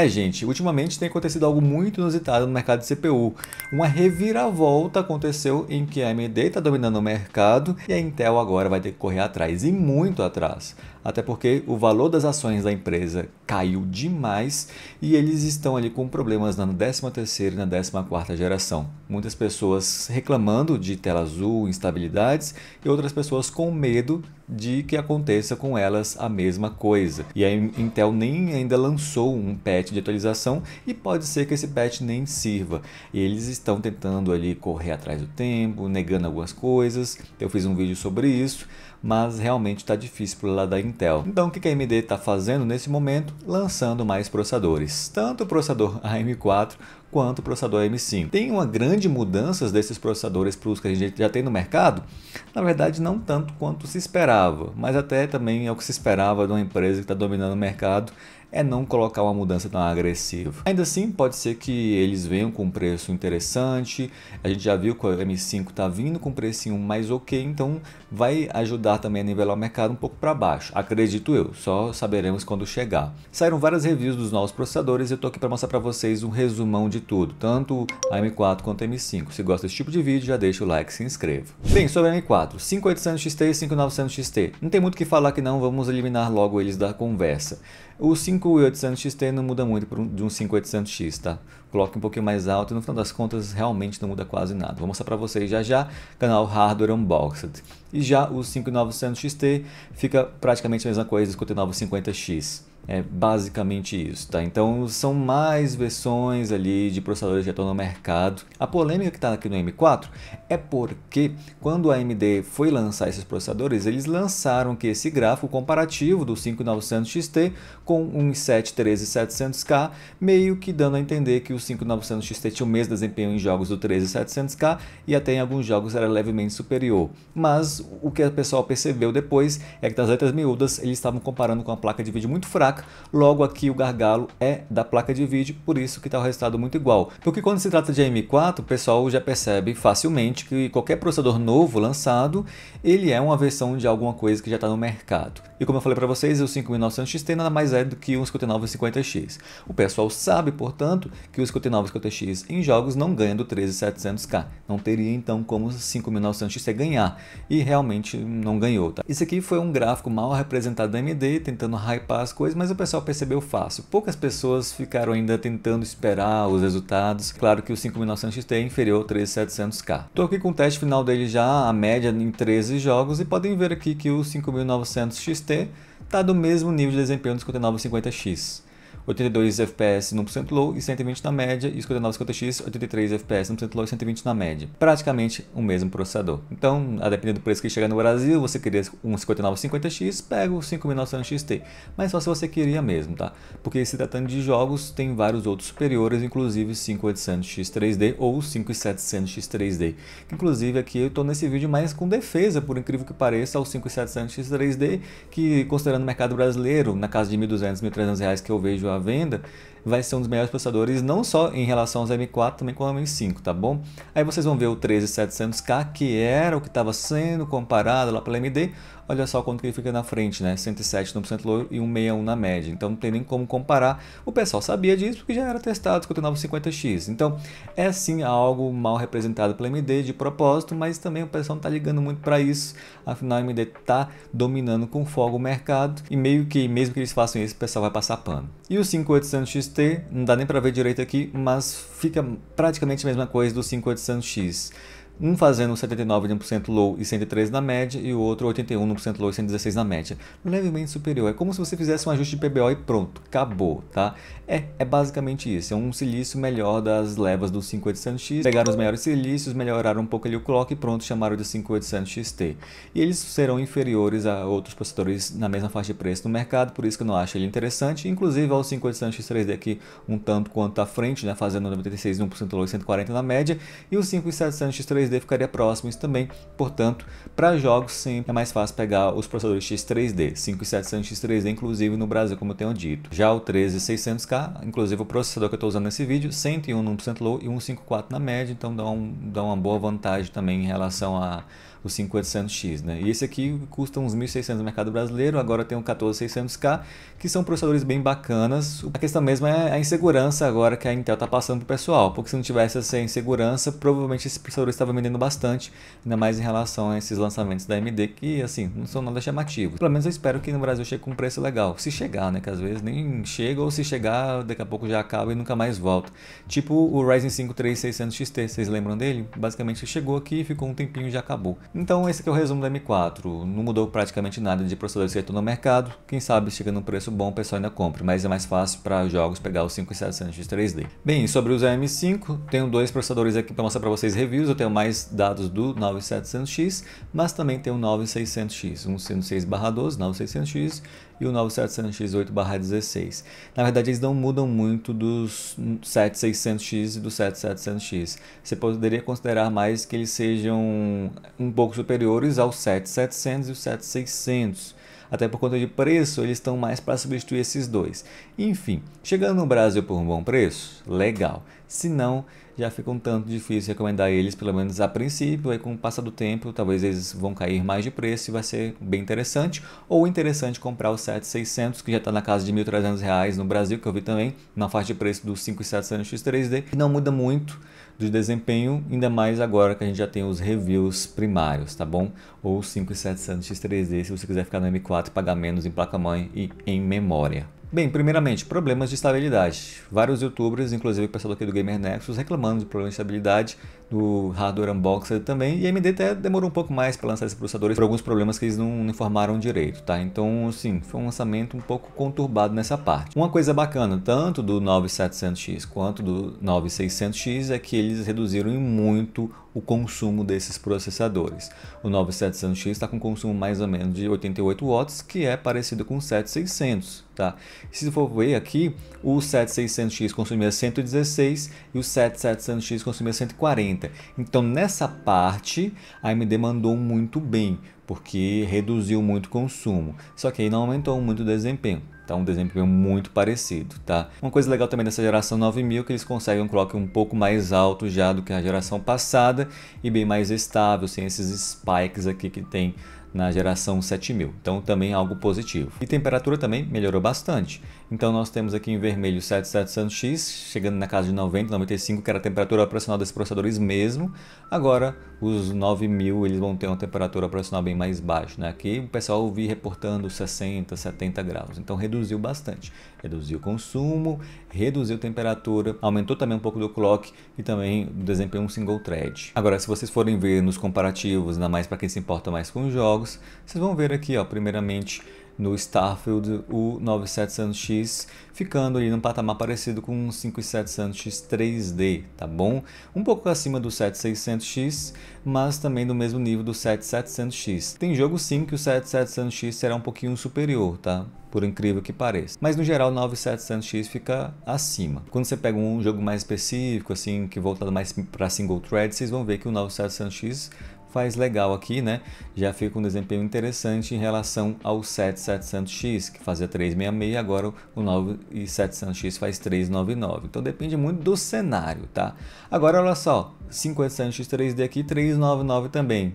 Gente, ultimamente tem acontecido algo muito inusitado no mercado de CPU. Uma reviravolta aconteceu em que a AMD está dominando o mercado e a Intel agora vai ter que correr atrás, e muito atrás. Até porque o valor das ações da empresa caiu demais e eles estão ali com problemas na 13ª e na 14ª geração. Muitas pessoas reclamando de tela azul, instabilidades, e outras pessoas com medo de que aconteça com elas a mesma coisa. E a Intel nem ainda lançou um patch de atualização e pode ser que esse patch nem sirva. E eles estão tentando ali correr atrás do tempo, negando algumas coisas. Eu fiz um vídeo sobre isso, mas realmente está difícil para o lado da Intel. Então o que a AMD está fazendo nesse momento? Lançando mais processadores, tanto o processador AM4 quanto o processador AM5. Tem uma grande mudança desses processadores para os que a gente já tem no mercado? Na verdade, não tanto quanto se esperava, mas até também é o que se esperava de uma empresa que está dominando o mercado, é não colocar uma mudança tão agressiva. Ainda assim, pode ser que eles venham com um preço interessante. A gente já viu que o M5 está vindo com um precinho mais ok, então vai ajudar também a nivelar o mercado um pouco para baixo. Acredito eu, só saberemos quando chegar. Saíram várias reviews dos novos processadores e eu estou aqui para mostrar para vocês um resumão de tudo, tanto a M4 quanto a M5. Se gosta desse tipo de vídeo, já deixa o like e se inscreva. Bem, sobre a M4, 5800 XT e 5900 XT. Não tem muito o que falar que não, vamos eliminar logo eles da conversa. O 5800 XT não muda muito de um 5800X, tá? Coloque um pouquinho mais alto e no final das contas realmente não muda quase nada. Vou mostrar para vocês já já, canal Hardware Unboxed. E já o 5900 XT fica praticamente a mesma coisa do 5950X. É basicamente isso, tá? Então são mais versões ali de processadores que já estão no mercado. A polêmica que está aqui no M4 é porque quando a AMD foi lançar esses processadores, eles lançaram que esse gráfico comparativo do 5900 XT com um i7 13700K, meio que dando a entender que o 5900 XT tinha o mesmo desempenho em jogos do 13700K e até em alguns jogos era levemente superior. Mas o que o pessoal percebeu depois é que nas letras miúdas eles estavam comparando com uma placa de vídeo muito fraca. Logo aqui o gargalo é da placa de vídeo, por isso que está o resultado muito igual. Porque quando se trata de AM4, o pessoal já percebe facilmente que qualquer processador novo lançado, ele é uma versão de alguma coisa que já está no mercado. E como eu falei para vocês, o 5900 XT nada mais é do que um 5950X. O pessoal sabe, portanto, que o 5950X em jogos não ganha do 13700K. Não teria então como o 5900 XT ganhar. E realmente não ganhou, tá? Isso aqui foi um gráfico mal representado da AMD, tentando hypar as coisas, mas o pessoal percebeu fácil. Poucas pessoas ficaram ainda tentando esperar os resultados. Claro que o 5900 XT é inferior ao 13700K. Estou aqui com o teste final dele já, a média em 13 jogos, e podem ver aqui que o 5900 XT está do mesmo nível de desempenho do 5950X. 82 FPS no 1% low e 120 na média, e o 5950X 83 FPS no 1% low e 120 na média. Praticamente o mesmo processador. Então, a depender do preço que chegar no Brasil, você queria um 5950X, pega o 5900 XT. Mas só se você queria mesmo, tá? Porque se tratando de jogos, tem vários outros superiores, inclusive 5800X 3D ou 5700X 3D. Inclusive aqui eu estou nesse vídeo mais com defesa, por incrível que pareça, ao 5700X 3D, que considerando o mercado brasileiro, na casa de R$1.200, R$1.300 que eu vejo à venda, vai ser um dos melhores processadores, não só em relação aos M4, também com o M5, tá bom? Aí vocês vão ver o 13700K, que era o que estava sendo comparado lá pela AMD. Olha só quanto que ele fica na frente, né? 107 no 100% low e 161 na média. Então não tem nem como comparar. O pessoal sabia disso porque já era testado com o 5950X. Então é sim algo mal representado pela AMD de propósito, mas também o pessoal não está ligando muito para isso. Afinal, a AMD está dominando com folga o mercado e meio que, mesmo que eles façam isso, o pessoal vai passar pano. E o 5800 XT, não dá nem para ver direito aqui, mas fica praticamente a mesma coisa do 5800X. Um fazendo 79 no 1% low e 103 na média, e o outro 81 no 1% low e 116 na média. Levemente superior. É como se você fizesse um ajuste de PBO e pronto, acabou, tá? É basicamente isso. É um silício melhor das levas do 5800X. Pegaram os melhores silícios, melhoraram um pouco ali o clock e pronto, chamaram de 5800 XT. E eles serão inferiores a outros processadores na mesma faixa de preço no mercado, por isso que eu não acho ele interessante. Inclusive ao 5800X 3D aqui um tanto quanto à frente, né? Fazendo 96 no 1% low e 140 na média. E o 5700X 3D ficaria próximo também, portanto, para jogos sempre é mais fácil pegar os processadores X3D, 5700 X3D, inclusive no Brasil, como eu tenho dito. Já o 13600K, inclusive o processador que eu estou usando nesse vídeo, 101 no 1% low e 154 na média, então dá uma boa vantagem também em relação a o 5800X, né? E esse aqui custa uns 1.600 no mercado brasileiro, agora tem o 14600K, que são processadores bem bacanas. A questão mesmo é a insegurança agora que a Intel está passando para o pessoal, porque se não tivesse essa insegurança, provavelmente esse processador estava vendendo bastante, ainda mais em relação a esses lançamentos da AMD, que assim, não são nada chamativos. Pelo menos eu espero que no Brasil chegue com um preço legal. Se chegar, né? Que às vezes nem chega, ou se chegar, daqui a pouco já acaba e nunca mais volta. Tipo o Ryzen 5 3600 XT, vocês lembram dele? Basicamente chegou aqui, ficou um tempinho e já acabou. Então esse aqui é o resumo da M4. Não mudou praticamente nada de processadores que estão no mercado. Quem sabe chega num preço bom, o pessoal ainda compra, mas é mais fácil para jogos pegar o 5700X 3D. Bem, sobre os AM5, tenho dois processadores aqui para mostrar para vocês reviews. Eu tenho mais dados do 9700X, mas também tenho o 9600X, um sendo 6/12, 9600X, e o 9700X 8/16. Na verdade, eles não mudam muito dos 7600X e do 7700X. Você poderia considerar mais que eles sejam um pouco superiores ao 7700 e o 7600. Até por conta de preço, eles estão mais para substituir esses dois. Enfim, chegando no Brasil por um bom preço, legal. Se não, já fica um tanto difícil recomendar eles, pelo menos a princípio. Aí com o passar do tempo, talvez eles vão cair mais de preço e vai ser bem interessante. Ou interessante comprar o 7600, que já está na casa de R$ 1.300 no Brasil, que eu vi também, na faixa de preço do 5700X 3D. E não muda muito de desempenho, ainda mais agora que a gente já tem os reviews primários, tá bom? Ou 5700X 3D, se você quiser ficar no M4 e pagar menos em placa-mãe e em memória. Bem, primeiramente, problemas de estabilidade. Vários youtubers, inclusive o pessoal aqui do Gamer Nexus, reclamando de problemas de estabilidade do hardware Unboxed também, e a AMD até demorou um pouco mais para lançar esses processadores por alguns problemas que eles não informaram direito, tá? Então, assim, foi um lançamento um pouco conturbado nessa parte. Uma coisa bacana, tanto do 9700X quanto do 9600X, é que eles reduziram muito o consumo desses processadores. O 9700X está com consumo mais ou menos de 88 watts, que é parecido com o 7600, tá? Se for ver aqui, o 7600X consumia 116 e o 7700X consumia 140. Então, nessa parte, a AMD mandou muito bem, porque reduziu muito o consumo. Só que aí não aumentou muito o desempenho. Tá um desempenho muito parecido, tá? Uma coisa legal também dessa geração 9000 é que eles conseguem um clock um pouco mais alto já do que a geração passada e bem mais estável, sem esses spikes aqui que tem na geração 7000, então também é algo positivo. E temperatura também melhorou bastante. Então nós temos aqui em vermelho o 7700X, chegando na casa de 90, 95, que era a temperatura operacional desses processadores mesmo. Agora os 9000 eles vão ter uma temperatura operacional bem mais baixa, né? Aqui o pessoal vi reportando 60, 70 graus, então reduziu bastante. Reduziu o consumo, reduziu a temperatura, aumentou também um pouco do clock e também o desempenho single thread. Agora, se vocês forem ver nos comparativos, ainda mais para quem se importa mais com os jogos, vocês vão ver aqui, ó, primeiramente no Starfield o 9700X ficando ali num patamar parecido com um 5700X 3D, tá bom? Um pouco acima do 7600X, mas também do mesmo nível do 7700X. Tem jogo sim que o 7700X será um pouquinho superior, tá? Por incrível que pareça. Mas no geral o 9700X fica acima. Quando você pega um jogo mais específico, assim, que voltado mais para single thread, vocês vão ver que o 9700X faz legal aqui, né? Já fica um desempenho interessante em relação ao 7700X, que fazia 366, e agora o 9700X faz 399. Então depende muito do cenário, tá? Agora olha só, 5700X 3D aqui, 399 também.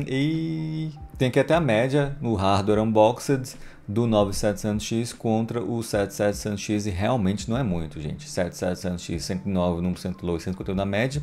E tem aqui até a média no hardware unboxed do 9700X contra o 7700X e realmente não é muito, gente. 7700X 109 no 100% low e 151 na média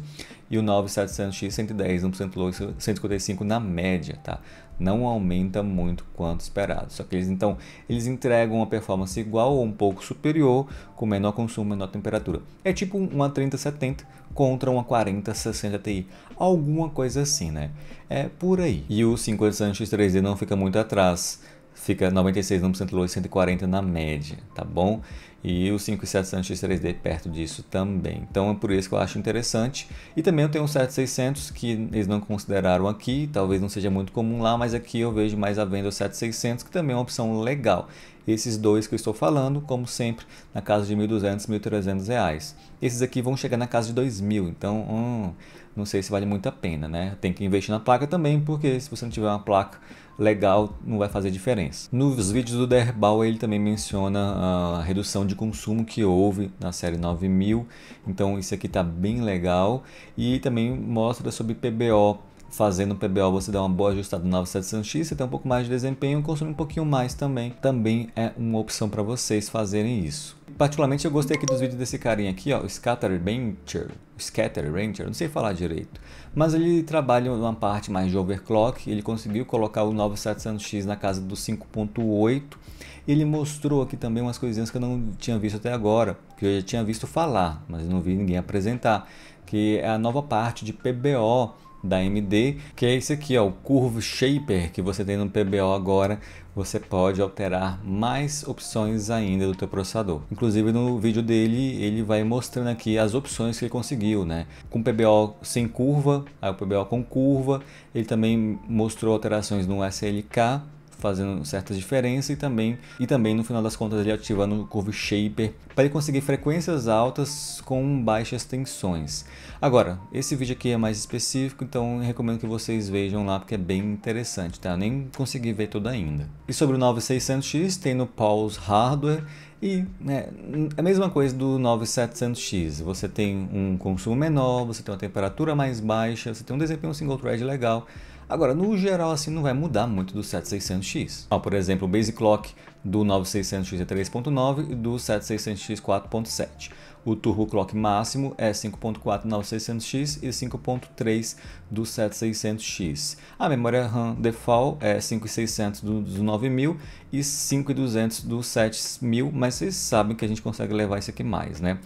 e o 9700X 110 no 100% low e 155 na média, tá? Não aumenta muito quanto esperado. Só que eles entregam uma performance igual ou um pouco superior, com menor consumo, menor temperatura. É tipo uma 3070 contra uma 4060 Ti. Alguma coisa assim, né? É por aí. E o 5700X 3D não fica muito atrás. Fica 96 no 100% low e 140 na média, tá bom? E o 5700X 3D perto disso também. Então é por isso que eu acho interessante. E também eu tenho um 7600 que eles não consideraram aqui, talvez não seja muito comum lá, mas aqui eu vejo mais à venda o 7600, que também é uma opção legal. Esses dois que eu estou falando, como sempre, na casa de R$ 1.200, R$ 1.300. Esses aqui vão chegar na casa de 2.000, então não sei se vale muito a pena, né? Tem que investir na placa também, porque se você não tiver uma placa legal, não vai fazer diferença. Nos vídeos do Derbal ele também menciona a redução de consumo que houve na série 9000, então isso aqui está bem legal, e também mostra sobre PBO fazendo PBO você dá uma boa ajustada no 9700X, você tem um pouco mais de desempenho, consome um pouquinho mais também. Também é uma opção para vocês fazerem isso. Particularmente eu gostei aqui dos vídeos desse carinha aqui, ó, o Scatter Ranger, não sei falar direito. Mas ele trabalha uma parte mais de overclock, ele conseguiu colocar o 9700X na casa do 5.8. Ele mostrou aqui também umas coisinhas que eu não tinha visto até agora, que eu já tinha visto falar, mas não vi ninguém apresentar, que é a nova parte de PBO da AMD, que é esse aqui, ó, o Curve Shaper que você tem no PBO agora. Você pode alterar mais opções ainda do teu processador. Inclusive no vídeo dele, ele vai mostrando aqui as opções que ele conseguiu, né? Com PBO sem curva, aí o PBO com curva. Ele também mostrou alterações no SLK, fazendo certas diferenças, e também no final das contas ele ativando o Curve Shaper para ele conseguir frequências altas com baixas tensões. Agora, esse vídeo aqui é mais específico, então eu recomendo que vocês vejam lá porque é bem interessante, tá? Eu nem consegui ver tudo ainda. E sobre o 9600X, tem no Pulse Hardware. E é a mesma coisa do 9700X, você tem um consumo menor, você tem uma temperatura mais baixa, você tem um desempenho single thread legal. Agora, no geral, assim, não vai mudar muito do 7600X. Por exemplo, o Base Clock do 9600X é 3.9 e do 7600X 4.7. O Turbo Clock máximo é 5.4 do 9600X e 5.3 do 7600X. A memória RAM default é 5.600 do 9000 e 5.200 do 7000, mas vocês sabem que a gente consegue levar isso aqui mais, né?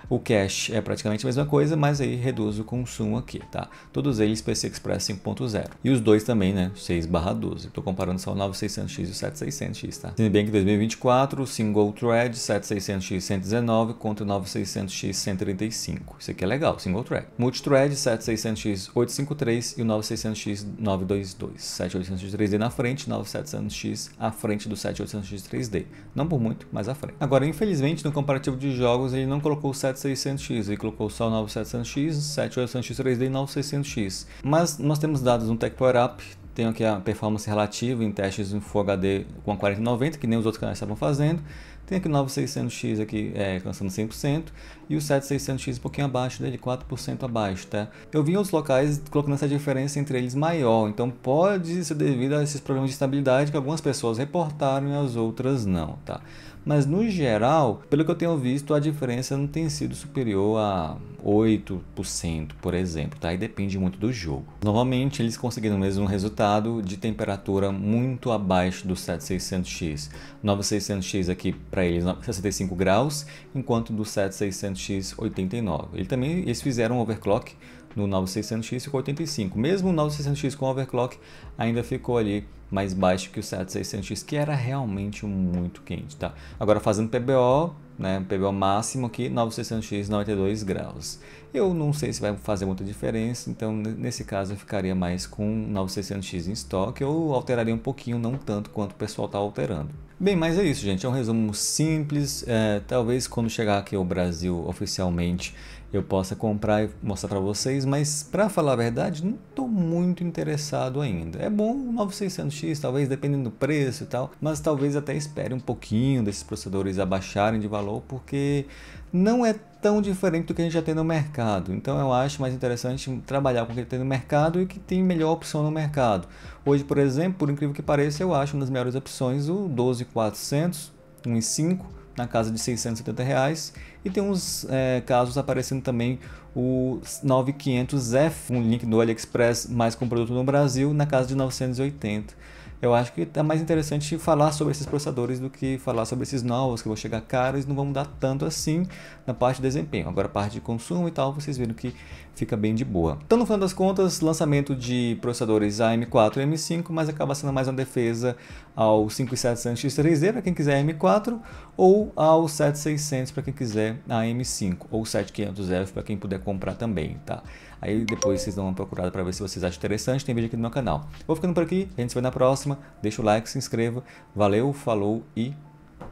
O cache é praticamente a mesma coisa, mas aí reduz o consumo aqui, tá? Todos eles PCI Express 5.0. E os dois também, né? 6/12. Estou comparando só o 9600X e o 7600X, tá? Sendo bem que em 2024, Single Thread 7600X 119 contra o 9600X 135. Isso aqui é legal, Single Thread. Multithread 7600X 853 e o 9600X 922. 7800X 3D na frente, 9700X à frente do 7800X 3D. Não por muito, mas à frente. Agora, infelizmente, no comparativo de jogos, ele não colocou o 7600X, ele colocou só o 9700X, 7800X 3D e 9600X. Mas nós temos dados no Tech Power Up, tenho aqui a performance relativa em testes em Full HD com a 4090, que nem os outros canais estavam fazendo. Tem aqui o 9600X aqui alcançando 100% e o 7600X um pouquinho abaixo dele, 4% abaixo, tá? Eu vi em outros locais colocando essa diferença entre eles maior, então pode ser devido a esses problemas de estabilidade que algumas pessoas reportaram e as outras não, tá? Mas no geral, pelo que eu tenho visto, a diferença não tem sido superior a 8%, por exemplo, tá? E depende muito do jogo. Normalmente eles conseguiram o mesmo resultado de temperatura muito abaixo do 7600X. 9600X aqui para eles 65 graus, enquanto do 7600X 89. Eles fizeram um overclock no 9600X ficou 85. Mesmo o 9600X com overclock ainda ficou ali mais baixo que o 7600X, que era realmente muito quente, tá? Agora fazendo PBO, né, PBO máximo aqui, 9600X 92 graus. Eu não sei se vai fazer muita diferença, então nesse caso eu ficaria mais com 9600X em estoque, ou alteraria um pouquinho, não tanto quanto o pessoal está alterando. Bem, mas é isso, gente, é um resumo simples, talvez quando chegar aqui ao Brasil oficialmente eu possa comprar e mostrar para vocês, mas para falar a verdade, não estou muito interessado ainda. É bom o 9600X, talvez dependendo do preço e tal, mas talvez até espere um pouquinho desses processadores abaixarem de valor, porque não é tão diferente do que a gente já tem no mercado. Então eu acho mais interessante trabalhar com o que tem no mercado e que tem melhor opção no mercado. Hoje, por exemplo, por incrível que pareça, eu acho uma das melhores opções o 12400, 1.5, na casa de R$670, e tem uns casos aparecendo também o 9500F, um link do AliExpress, mais com produto no Brasil, na casa de 980. Eu acho que é mais interessante falar sobre esses processadores do que falar sobre esses novos que vão chegar caros e não vão mudar tanto assim na parte de desempenho. Agora a parte de consumo e tal, vocês viram que fica bem de boa. Então no final das contas, lançamento de processadores AM4 e M5, mas acaba sendo mais uma defesa ao 5700X3D para quem quiser M4 ou ao 7600 para quem quiser a M5 ou 7500F para quem puder comprar também, tá? Aí depois vocês dão uma procurada para ver se vocês acham interessante, tem vídeo aqui no meu canal. Vou ficando por aqui, a gente se vê na próxima, deixa o like, se inscreva, valeu, falou e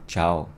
tchau!